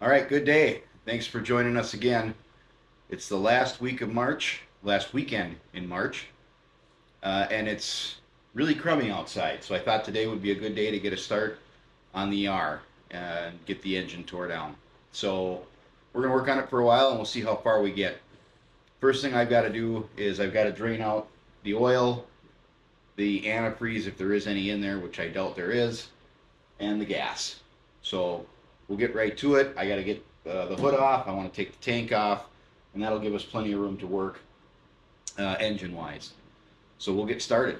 All right, good day. Thanks for joining us again. It's the last weekend in March, and it's really crummy outside. So I thought today would be a good day to get a start on the R and get the engine tore down. So we're gonna work on it for a while, and we'll see how far we get. First thing I've got to do is I've got to drain out the oil, the antifreeze if there is any in there, which I doubt there is, and the gas. So we'll get right to it. I got to get the hood off. I want to take the tank off, and that'll give us plenty of room to work engine wise. So we'll get started.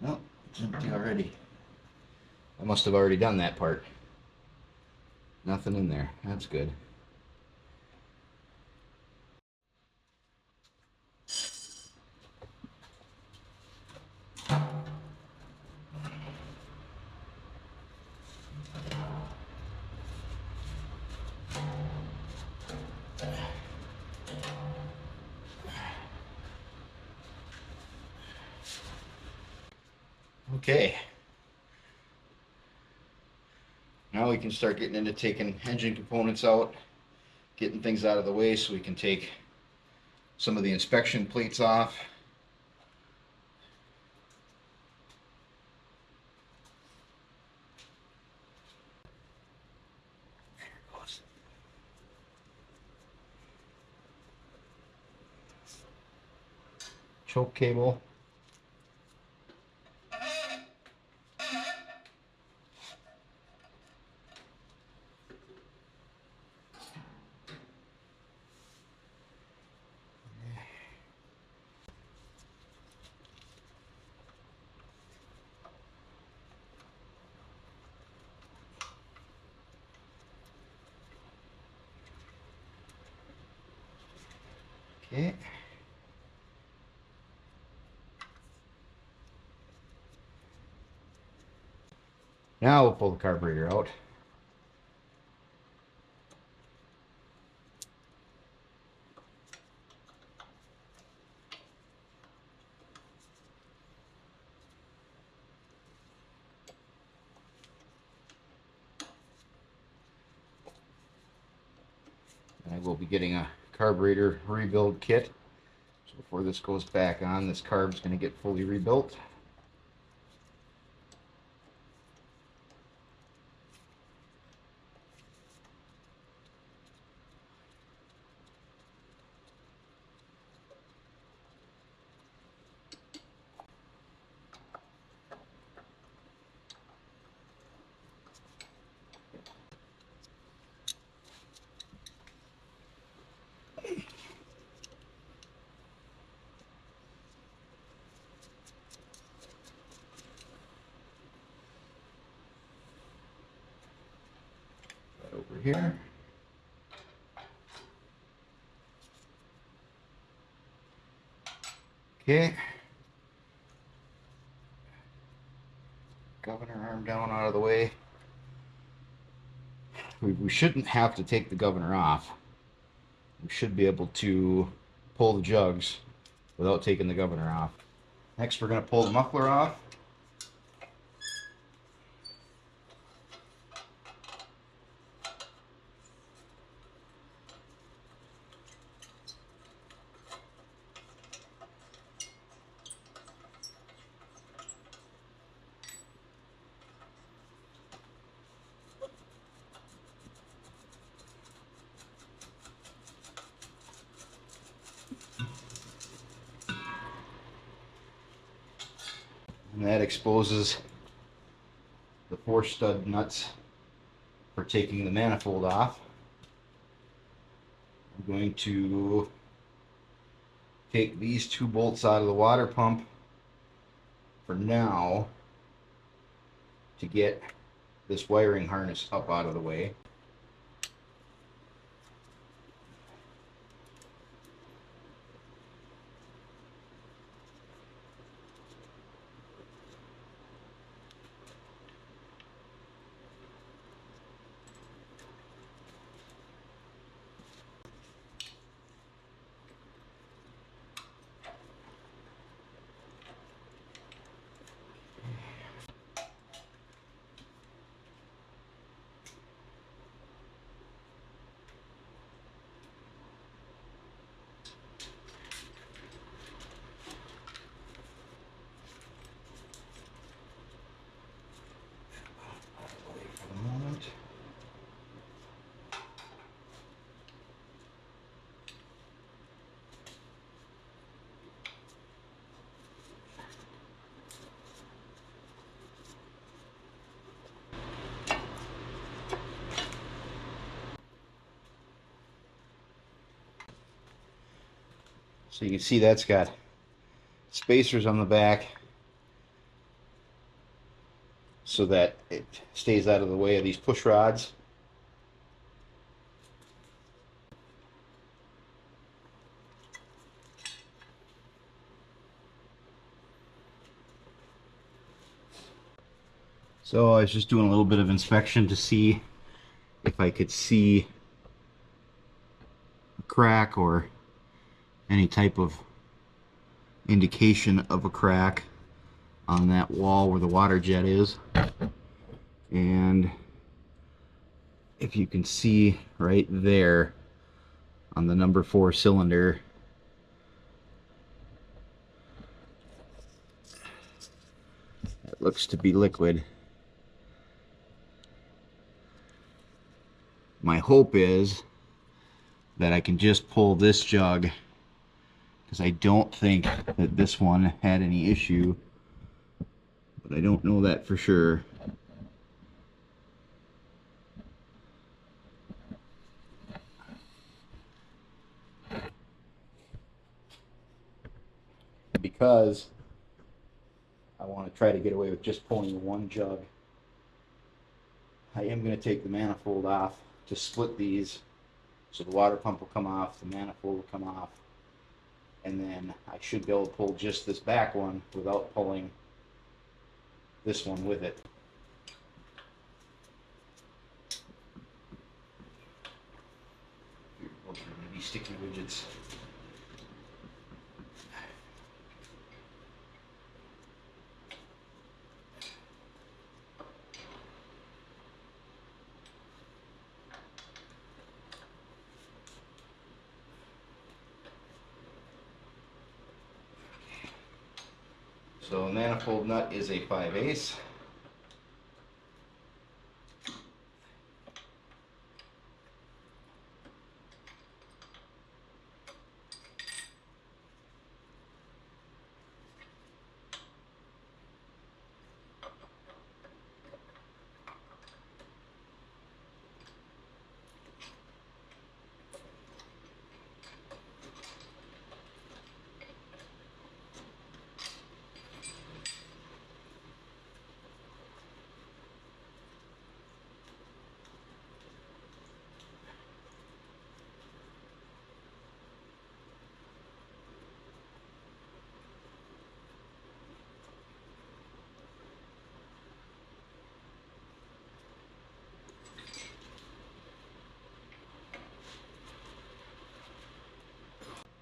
No, it's empty already. I must have already done that part. Nothing in there. That's good. Okay. Now we can start getting into taking engine components out, getting things out of the way so we can take some of the inspection plates off. Choke cable. Okay. Now we'll pull the carburetor out. I will be getting a carburetor rebuild kit. So before this goes back on, this carb is going to get fully rebuilt. Over here. Okay. Governor arm down out of the way. We shouldn't have to take the governor off. We should be able to pull the jugs without taking the governor off. Next, we're going to pull the muffler off. And that exposes the 4 stud nuts for taking the manifold off. I'm going to take these 2 bolts out of the water pump for now to get this wiring harness up out of the way. So you can see that's got spacers on the back so that it stays out of the way of these push rods. So I was just doing a little bit of inspection to see if I could see a crack or any type of indication of a crack on that wall where the water jet is. And if you can see right there on the number 4 cylinder, it looks to be liquid. My hope is that I can just pull this jug, because I don't think that this one had any issue, but I don't know that for sure. Because I want to try to get away with just pulling one jug, I am going to take the manifold off to split these, so the water pump will come off, the manifold will come off, and then I should be able to pull just this back one without pulling this one with it. These sticky widgets. So a manifold nut is a 5/8.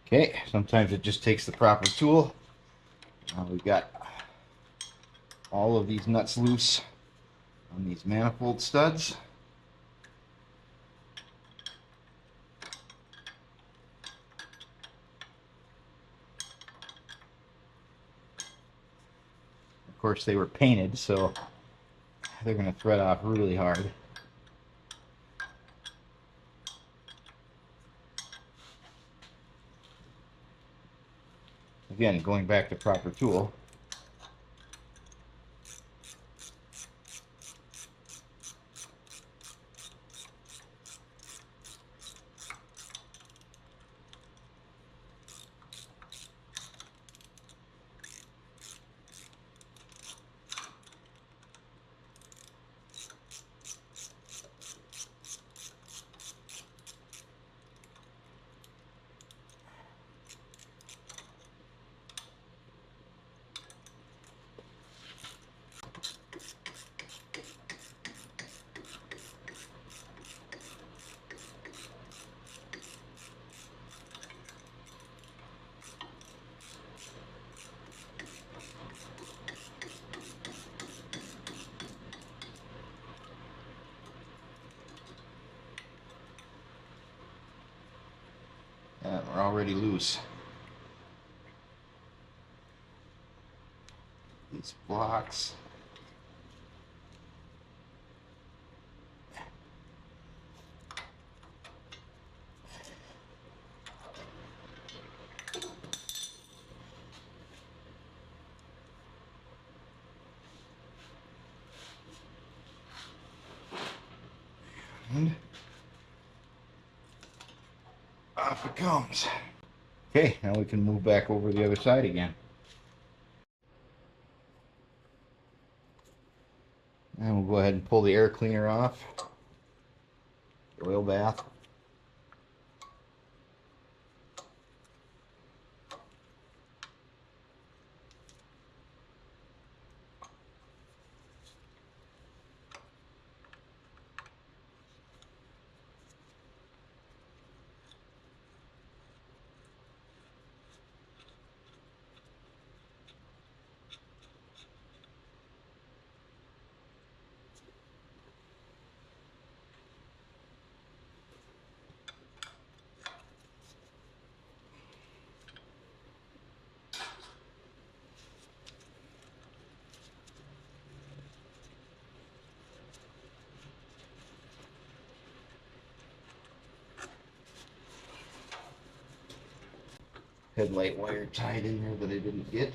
Okay, sometimes it just takes the proper tool. We've got all of these nuts loose on these manifold studs. Of course, they were painted, so they're going to thread off really hard. Again, going back to proper tool. We're already loose. These blocks. And off it comes. Okay, now we can move back over the other side again. And we'll go ahead and pull the air cleaner off. Oil bath. headlight wire tied in there that I didn't get.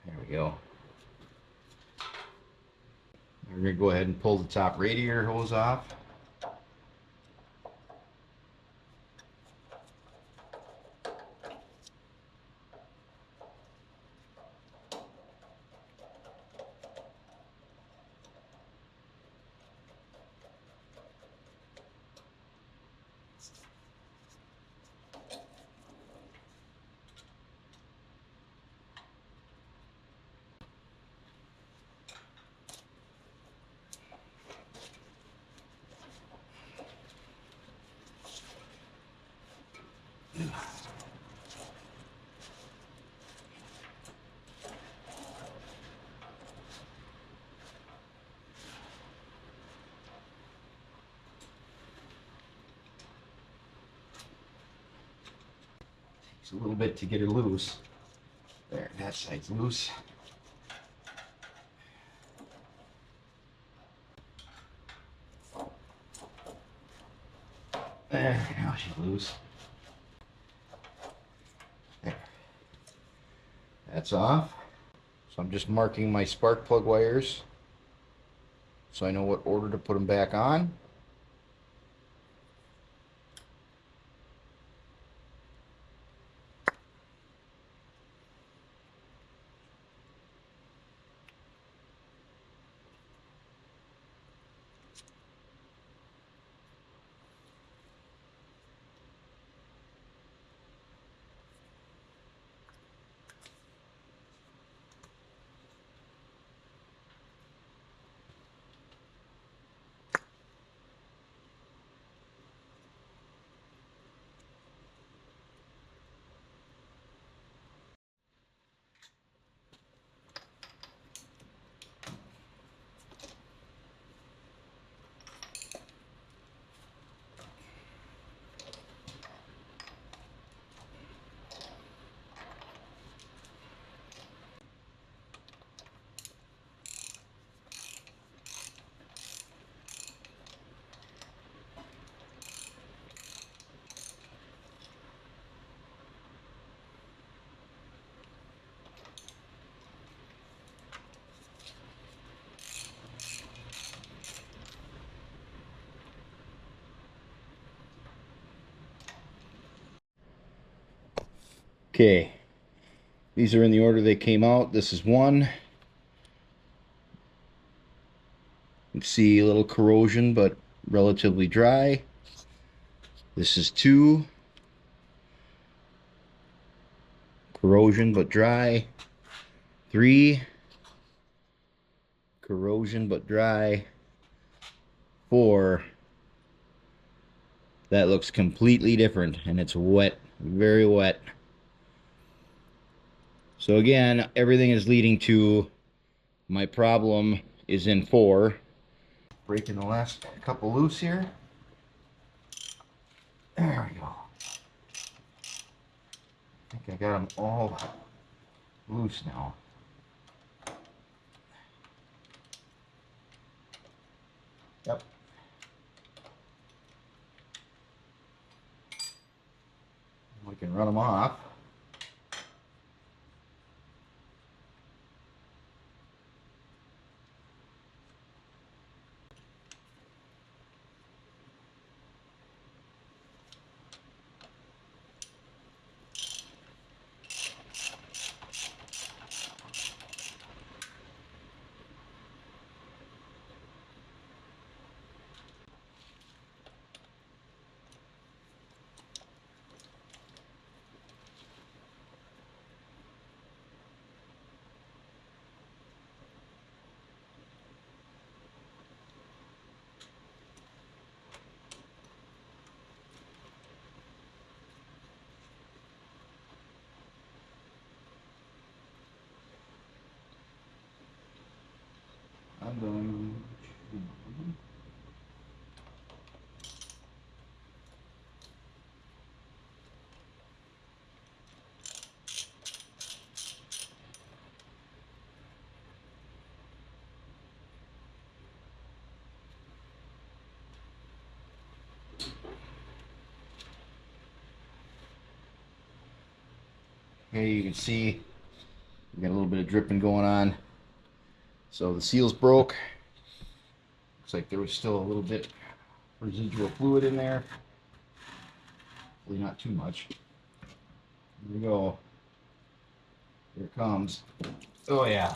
There we go. We're going to go ahead and pull the top radiator hose off. Takes a little bit to get her loose. There, that side's loose. There, now she's loose. There. That's off. So I'm just marking my spark plug wires so I know what order to put them back on. Okay, these are in the order they came out. This is one. You can see a little corrosion, but relatively dry. This is two. Corrosion, but dry. Three. Corrosion, but dry. Four. That looks completely different, and it's wet, very wet. So again, everything is leading to my problem is in four. Breaking the last couple loose here. There we go. I think I got them all loose now. Yep. We can run them off. Okay, you can see we got a little bit of dripping going on. So the seal's broke. Looks like there was still a little bit residual fluid in there. Hopefully not too much. Here we go. Here it comes. Oh yeah.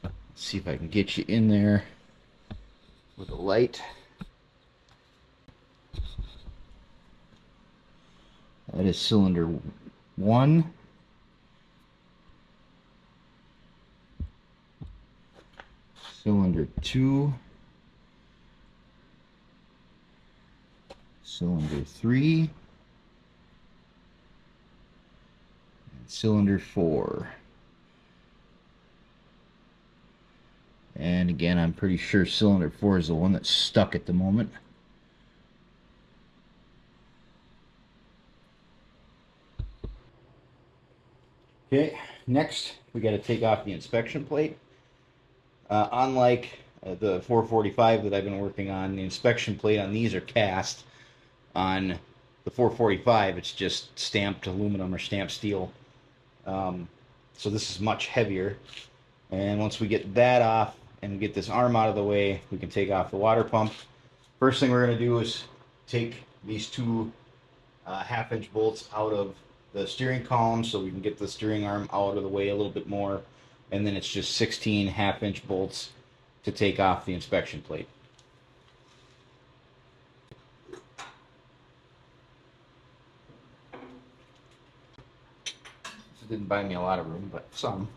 Let's see if I can get you in there with a light. That is cylinder 1. Cylinder 2. Cylinder 3. And cylinder 4. And again, I'm pretty sure cylinder 4 is the one that's stuck at the moment. Okay, next we got to take off the inspection plate. Unlike the 445 that I've been working on, the inspection plate on these are cast. On the 445, it's just stamped aluminum or stamped steel. So this is much heavier. And once we get that off and get this arm out of the way, we can take off the water pump. First thing we're going to do is take these two half-inch bolts out of the steering column so we can get the steering arm out of the way a little bit more, and then it's just 16 half-inch bolts to take off the inspection plate. This didn't buy me a lot of room, but some.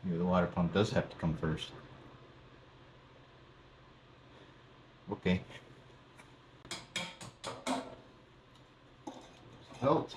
Maybe the water pump does have to come first. Okay. Belt.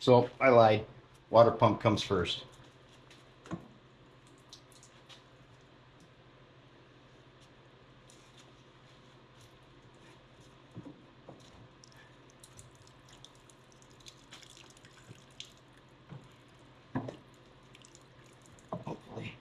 So I lied. Water pump comes first. Hopefully.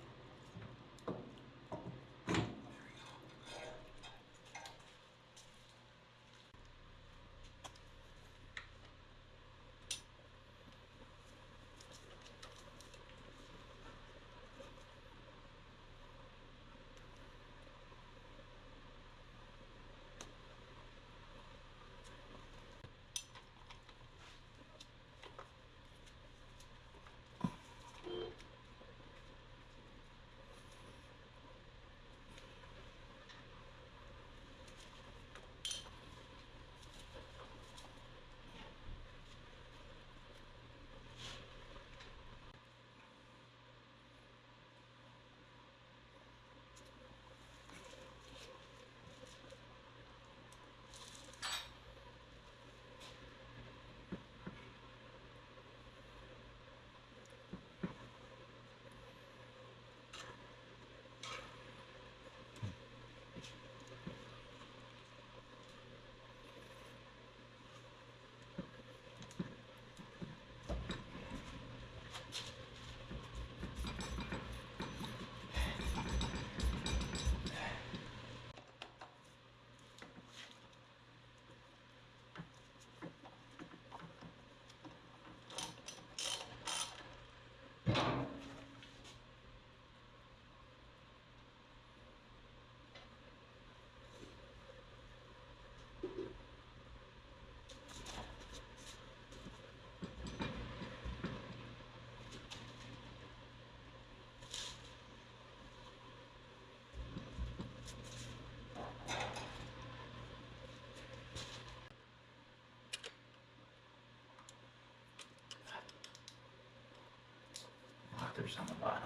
cylinders on the bottom.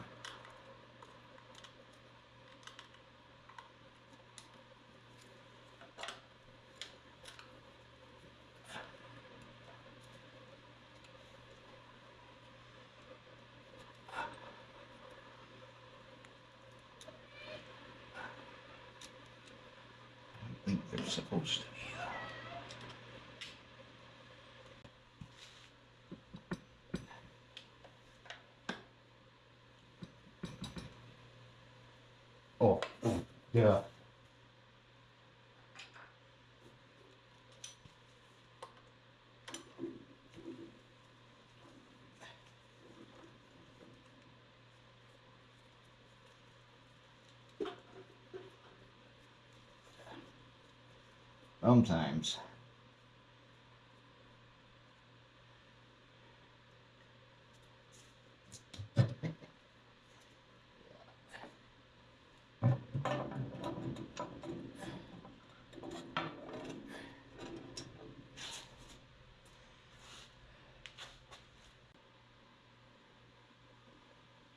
I think they're supposed to be. Oh, yeah. Sometimes.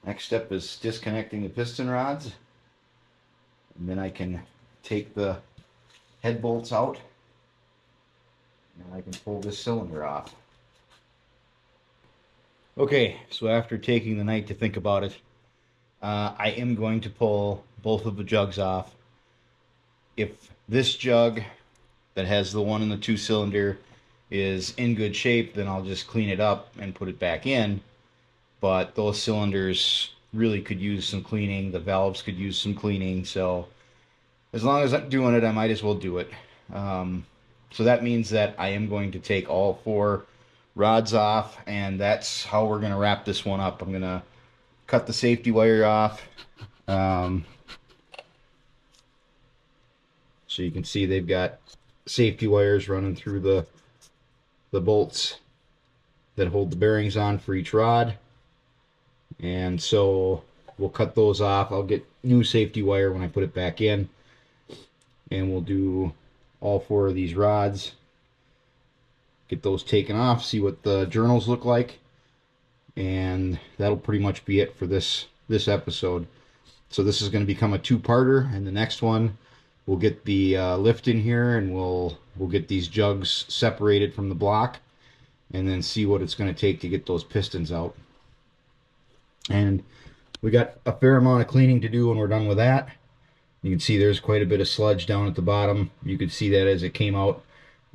Next step is disconnecting the piston rods, and then I can take the head bolts out and I can pull this cylinder off. Okay, so after taking the night to think about it, I am going to pull both of the jugs off. If this jug that has the 1 and the 2 cylinder is in good shape, then I'll just clean it up and put it back in. But those cylinders really could use some cleaning. The valves could use some cleaning. So as long as I'm doing it, I might as well do it. So that means that I am going to take all 4 rods off, and that's how we're going to wrap this one up. I'm going to cut the safety wire off. So you can see they've got safety wires running through the bolts that hold the bearings on for each rod. And so we'll cut those off. I'll get new safety wire when I put it back in, and we'll do all 4 of these rods, get those taken off, see what the journals look like, and that'll pretty much be it for this episode. So this is going to become a 2-parter, and the next one we'll get the lift in here, and we'll get these jugs separated from the block, and then see what it's going to take to get those pistons out. And we got a fair amount of cleaning to do when we're done with that. You can see there's quite a bit of sludge down at the bottom. You could see that as it came out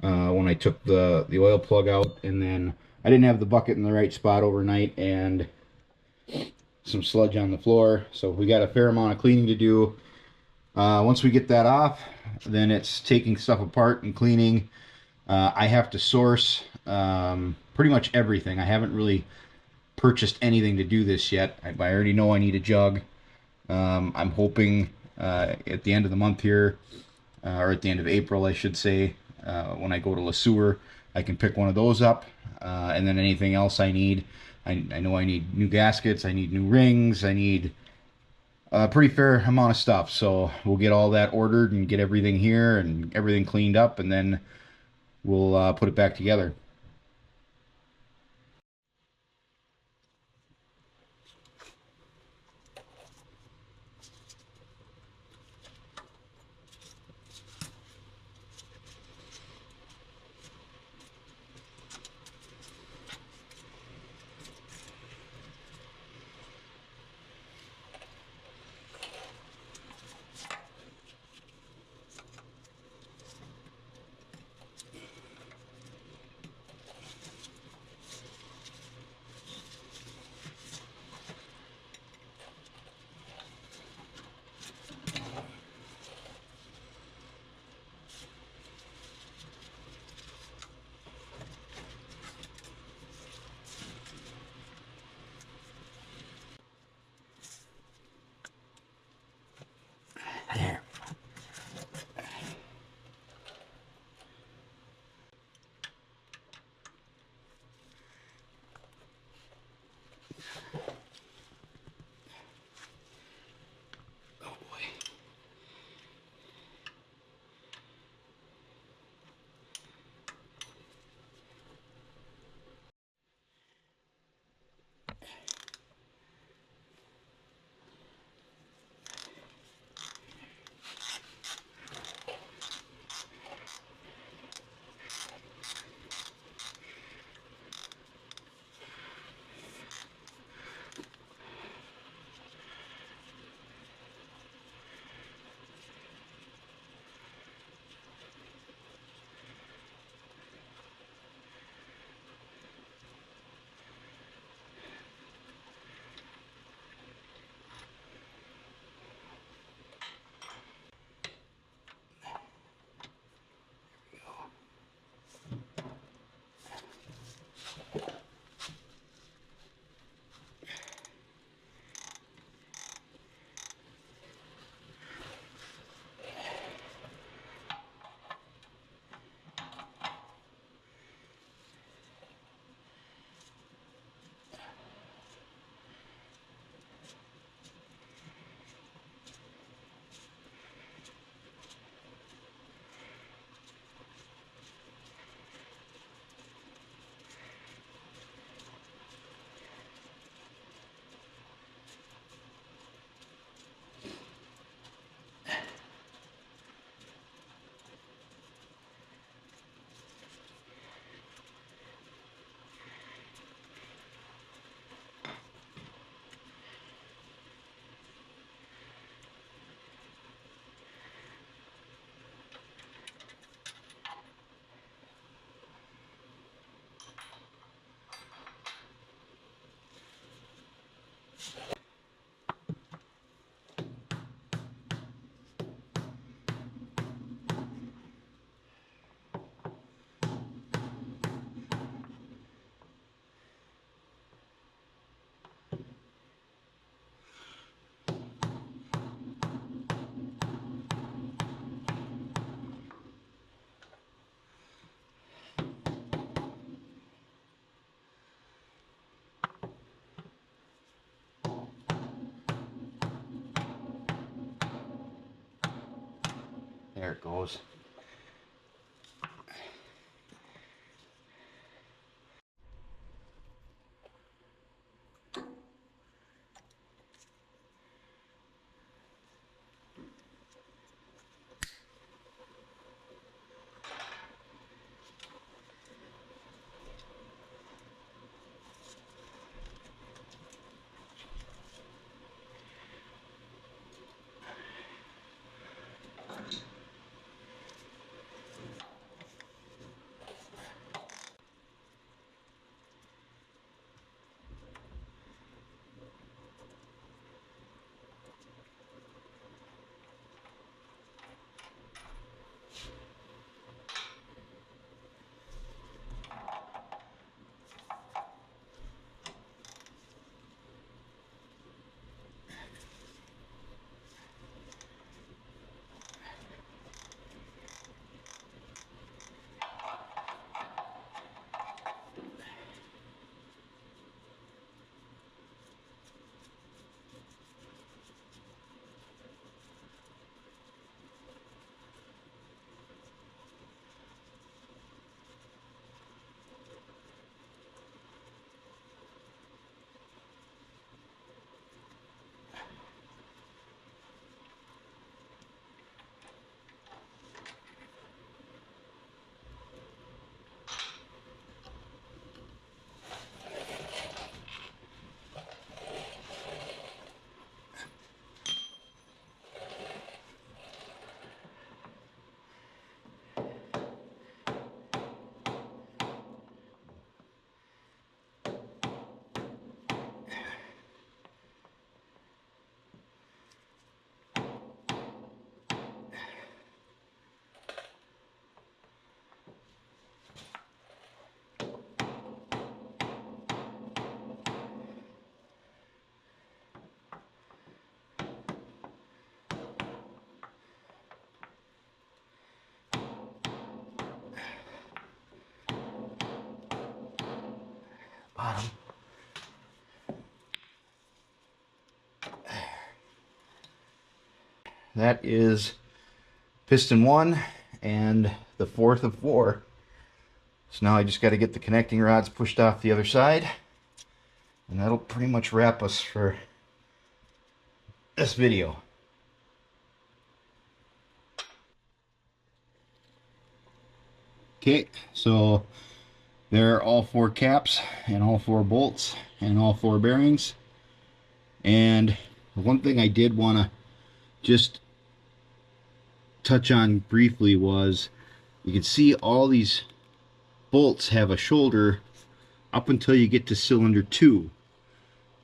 when I took the oil plug out, and then I didn't have the bucket in the right spot overnight, and some sludge on the floor. So we got a fair amount of cleaning to do. Once we get that off, then it's taking stuff apart and cleaning. I have to source pretty much everything. I haven't really purchased anything to do this yet. I already know I need a jug. I'm hoping at the end of the month here, or at the end of April I should say, when I go to Le Sueur, I can pick one of those up, and then anything else I need. I know I need new gaskets, I need new rings, I need a pretty fair amount of stuff. So we'll get all that ordered and get everything here and everything cleaned up, and then we'll put it back together. There it goes. Bottom. That is piston 1 and the 4th of 4. So now I just got to get the connecting rods pushed off the other side, and that'll pretty much wrap us for this video. Okay, so there are all 4 caps and all 4 bolts and all 4 bearings. And one thing I did want to just touch on briefly was, you can see all these bolts have a shoulder up until you get to cylinder 2.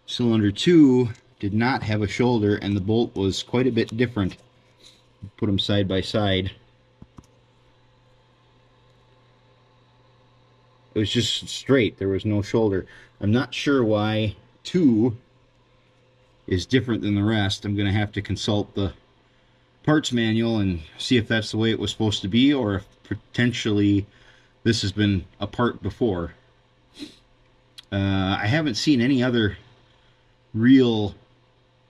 Cylinder 2 did not have a shoulder, and the bolt was quite a bit different. Put them side by side. It was just straight, there was no shoulder. I'm not sure why 2 is different than the rest. I'm going to have to consult the parts manual and see if that's the way it was supposed to be, or if potentially this has been apart before. I haven't seen any other real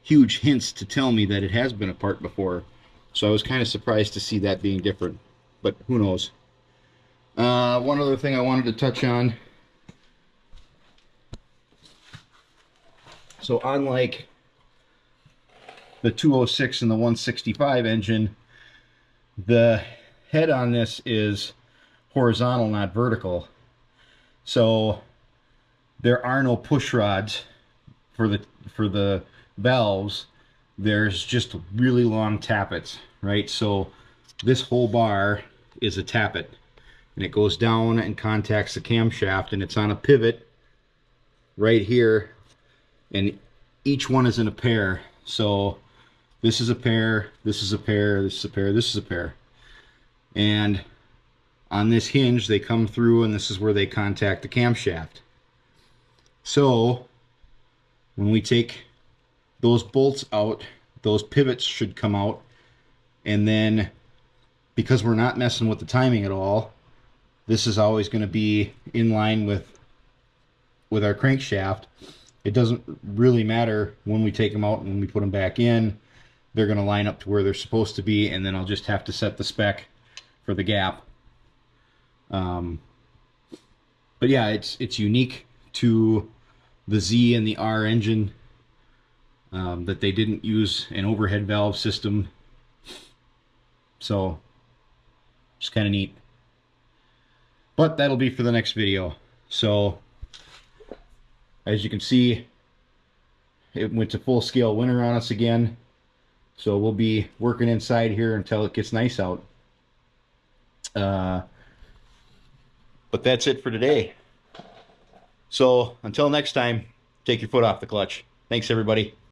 huge hints to tell me that it has been apart before, so I was kind of surprised to see that being different, but who knows. One other thing I wanted to touch on. So unlike the 206 and the 165 engine, the head on this is horizontal, not vertical. So there are no push rods for the valves. There's just really long tappets, right? So this whole bar is a tappet, and it goes down and contacts the camshaft, and it's on a pivot right here, and each one is in a pair. So this is a pair, this is a pair, this is a pair, this is a pair. And on this hinge they come through, and this is where they contact the camshaft. So when we take those bolts out, those pivots should come out, and then because we're not messing with the timing at all, this is always going to be in line with our crankshaft. It doesn't really matter when we take them out and when we put them back in. they're going to line up to where they're supposed to be, and then I'll just have to set the spec for the gap. But yeah, it's unique to the Z and the R engine that they didn't use an overhead valve system. So just kind of neat. But that'll be for the next video. So as you can see, it went to full scale winter on us again. So we'll be working inside here until it gets nice out. But that's it for today. So until next time, take your foot off the clutch. Thanks, everybody.